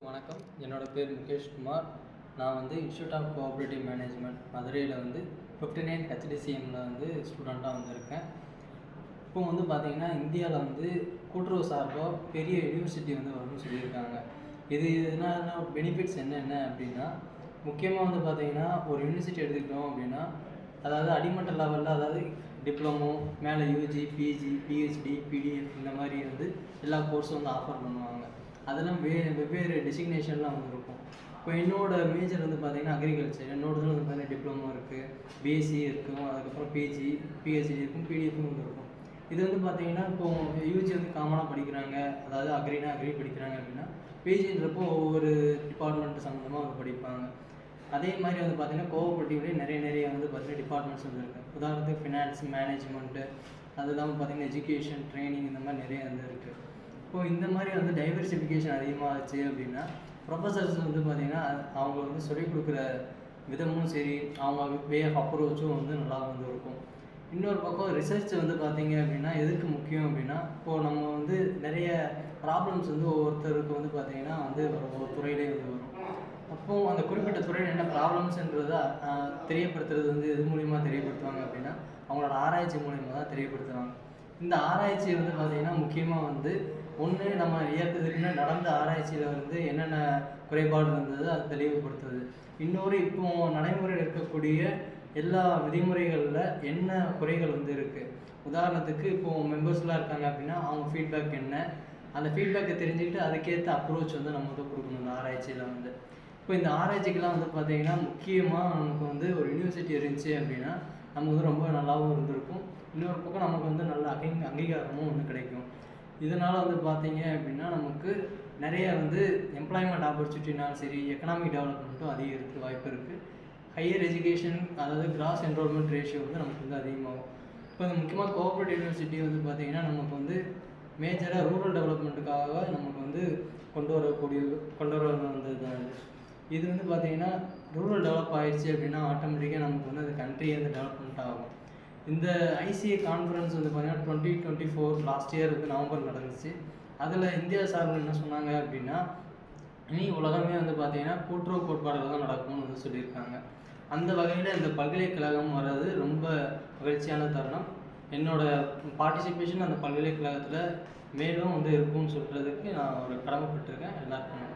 வணக்கம். என்னோட பேர் முகேஷ் குமார். நான் வந்து இன்ஸ்டியூட் ஆஃப் கோஆப்ரேட்டிவ் மேனேஜ்மெண்ட் மதுரையில் வந்து 59 HDCMல வந்து ஸ்டூடெண்ட்டாக வந்திருக்கேன். இப்போ வந்து பார்த்திங்கன்னா இந்தியாவில் வந்து கூட்டுறவு சார்பாக பெரிய யூனிவர்சிட்டி வந்து வரும்னு சொல்லியிருக்காங்க. இது என்னென்ன பெனிஃபிட்ஸ் என்னென்ன அப்படின்னா, முக்கியமாக வந்து பார்த்திங்கன்னா ஒரு யூனிவர்சிட்டி எடுத்துக்கிட்டோம் அப்படின்னா, அதாவது அடிமட்ட லெவலில், அதாவது டிப்ளமோ, மேலே யூஜி, பிஜி, பிஹெச்டி, பிடிஎஃப் இந்த மாதிரி வந்து எல்லா கோர்ஸும் வந்து ஆஃபர் பண்ணுவாங்க. அதெல்லாம் வெவ்வேறு டெசிக்னேஷன்லாம் வந்து இருக்கும். இப்போ என்னோடய மேஜர் வந்து பார்த்திங்கன்னா அக்ரிகல்ச்சர். என்னோடதுல வந்து பார்த்திங்கன்னா டிப்ளமோ இருக்குது, பிஎஸ்சி இருக்கும், அதுக்கப்புறம் பிஜி, பிஹெச்டி இருக்கும், பிடிஎஃப்னு வந்து இருக்கும். இது வந்து பார்த்திங்கன்னா இப்போது யூஜி வந்து காமனாக படிக்கிறாங்க, அதாவது அக்ரினா அக்ரி படிக்கிறாங்க அப்படின்னா, பிஜின்றப்போ ஒவ்வொரு டிபார்ட்மெண்ட் சம்மந்தமாக வந்து படிப்பாங்க. அதே மாதிரி வந்து பார்த்திங்கன்னா கோஆப்ரேட்டிவ்லேயே நிறைய வந்து பார்த்திங்கன்னா டிபார்ட்மெண்ட்ஸ் வந்து இருக்குது. உதாரணத்துக்கு ஃபினான்ஸ், மேனேஜ்மெண்ட்டு, அது இல்லாமல் பார்த்திங்கன்னா எஜுகேஷன், ட்ரைனிங் இந்த மாதிரி நிறைய வந்து இருக்குது. இப்போது இந்த மாதிரி வந்து டைவர்சிஃபிகேஷன் அதிகமாகச்சு அப்படின்னா, ப்ரொஃபஸர்ஸ் வந்து பார்த்திங்கன்னா அவங்க வந்து சொல்லிக் கொடுக்குற விதமும் சரி, அவங்க வே ஆஃப் அப்ரோச்சும் வந்து நல்லா வந்து இருக்கும். இன்னொரு பக்கம் ரிசர்ச் வந்து பார்த்திங்க அப்படின்னா எதுக்கு முக்கியம் அப்படின்னா, இப்போது நம்ம வந்து நிறைய ப்ராப்ளம்ஸ் வந்து ஒவ்வொருத்தருக்கு வந்து பார்த்திங்கன்னா வந்து ஒவ்வொரு துறையிலே வந்து வரும். அப்போது அந்த குறிப்பிட்ட துறையில் என்ன ப்ராப்ளம்ஸுன்றதை தெரியப்படுத்துறது வந்து எது மூலிமா தெரியப்படுத்துவாங்க அப்படின்னா, அவங்களோட ஆராய்ச்சி மூலிமா தான் தெரியப்படுத்துவாங்க. இந்த ஆராய்ச்சி வந்து பார்த்திங்கன்னா முக்கியமாக வந்து ஒன்று நம்ம இயக்கத்துக்குன்னு நடந்த ஆராய்ச்சியில் வந்து என்னென்ன குறைபாடு இருந்தது அதை தெளிவுபடுத்துது. இன்னொரு இப்போது நடைமுறையில் இருக்கக்கூடிய எல்லா விதிமுறைகளில் என்ன குறைகள் வந்து இருக்குது. உதாரணத்துக்கு இப்போது மெம்பர்ஸ்லாம் இருக்காங்க அப்படின்னா அவங்க ஃபீட்பேக் என்ன, அந்த ஃபீட்பேக்கை தெரிஞ்சுக்கிட்டு அதுக்கேற்ற அப்ரோச் வந்து நம்ம வந்து கொடுக்கணும் இந்த ஆராய்ச்சியில் வந்து. இப்போ இந்த ஆராய்ச்சிக்கெலாம் வந்து பார்த்திங்கன்னா முக்கியமாக நமக்கு வந்து ஒரு யூனிவர்சிட்டி இருந்துச்சு அப்படின்னா நமக்கு வந்து ரொம்ப நல்லாவும் இருந்திருக்கும். இன்னொரு பக்கம் நமக்கு வந்து நல்ல அங்கீகாரமும் வந்து கிடைக்கும். இதனால் வந்து பார்த்திங்க அப்படின்னா நமக்கு நிறைய வந்து எம்ப்ளாய்மெண்ட் ஆப்பர்ச்சுனிட்டினாலும் சரி, எக்கனாமிக் டெவலப்மெண்ட்டும் அதிகரிக்க வாய்ப்பு இருக்குது. ஹையர் எஜுகேஷன், அதாவது கிராஸ் என்ரோல்மெண்ட் ரேஷியோ வந்து நமக்கு வந்து அதிகமாகும். இப்போ முக்கியமாக கோஆப்ரேட்டிவ் யூனிவர்சிட்டி வந்து பார்த்திங்கன்னா நமக்கு வந்து மேஜராக ரூரல் டெவலப்மெண்ட்டுக்காக நமக்கு வந்து கொண்டு வர வந்தது தான் இது வந்து பார்த்திங்கன்னா ரூரல் டெவலப் ஆகிடுச்சு அப்படின்னா ஆட்டோமேட்டிக்காக நமக்கு வந்து அந்த கண்ட்ரி வந்து டெவலப்மெண்ட் ஆகும். இந்த ஐசிஏ கான்ஃபரன்ஸ் வந்து பார்த்திங்கன்னா 2024 லாஸ்ட் இயர் வந்து நவம்பர் நடந்துச்சு. அதில் இந்தியா சார்பில் என்ன சொன்னாங்க அப்படின்னா, இனி உலகமே வந்து பார்த்திங்கன்னா கூட்டுறவு கோட்பாடுகள் தான் நடக்கும்னு வந்து சொல்லியிருக்காங்க. அந்த வகையில் இந்த பல்கலைக்கழகம் வர்றது ரொம்ப மகிழ்ச்சியான தருணம். என்னோடய பார்ட்டிசிபேஷன் அந்த பல்கலைக்கழகத்தில் மேலும் வந்து இருக்கும்னு சொல்கிறதுக்கு நான் ஒரு கடமைப்பட்டிருக்கேன். எல்லாருக்கும்